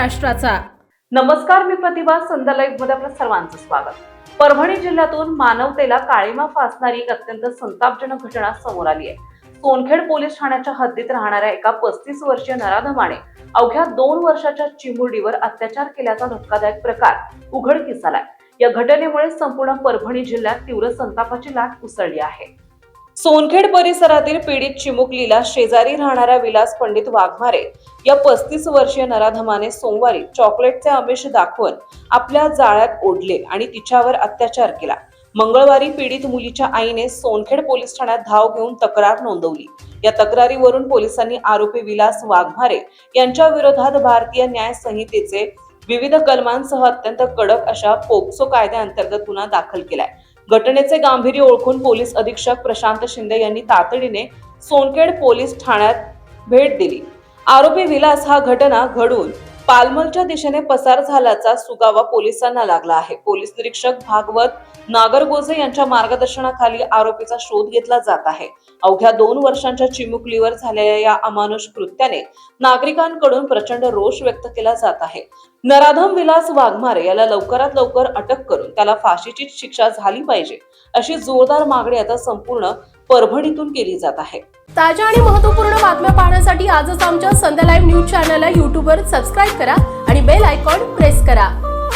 महाराष्ट्राचा। नमस्कार, मी प्रतिभा। संध्या लाईव्ह मध्ये आपल्या सर्वांचं स्वागत। परभणी जिल्ह्यातून मानवतेला काळीमा फासणारी एक अत्यंत संतापजनक घटना समोर आली आहे। सोनखेड पोलीस ठाण्याच्या हद्दीत राहणाऱ्या एका 35 वर्षीय नराधमाने अवघ्या 2 वर्षाच्या चिमुरडीवर अत्याचार केल्याचा धक्कादायक प्रकार उघडकीस आलाय। या घटनेमुळे संपूर्ण परभणी जिल्ह्यात तीव्र संतापाची लाट उसळली आहे। सोनखेड परिसरातील पीडित चिमुकलीला शेजारी राहणाऱ्या विलास पंडित वाघमारे या 35 वर्षीय नराधमाने सोमवारी चॉकलेटचे आमिष दाखवून आपल्या जाळ्यात ओढले आणि तिच्यावर अत्याचार केला। मंगळवारी पीडित मुलीच्या आईने सोनखेड पोलीस ठाण्यात धाव घेऊन तक्रार नोंदवली। या तक्रारीवरून पोलिसांनी आरोपी विलास वाघमारे यांच्या विरोधात भारतीय न्याय संहितेचे विविध कलमांसह अत्यंत कडक अशा पोक्सो कायद्याअंतर्गत गुन्हा दाखल केलाय। घटनेचे गांभीर्य ओळखून पोलीस अधीक्षक प्रशांत शिंदे यांनी तातडीने सोनखेड पोलीस ठाण्यात भेट दिली। आरोपी विलास हा घटना घडून पालमलच्या दिशेने पसार झाल्याचा सुगावा पोलिसांना लागला आहे। पोलीस निरीक्षक भागवत नागरगोजे यांच्या मार्गदर्शनाखाली आरोपीचा शोध घेतला जात आहे। अवघ्या 2 वर्षांच्या चिमुकलीवर झालेल्या या अमानुष कृत्याने नागरिकांकडून प्रचंड रोष व्यक्त केला जात आहे। नराधम विलास वाघमारे याला लवकरात लवकर अटक करून त्याला फाशीची शिक्षा झाली पाहिजे, अशी जोरदार मागणी आता संपूर्ण परभणीतून केली जात आहे। ताज्या आणि महत्त्वपूर्ण बातम्या पाहण्यासाठी आजच आमच्या संध्या लाईव्ह न्यूज चॅनलला YouTube वर सबस्क्राईब करा आणि बेल आयकॉन प्रेस करा।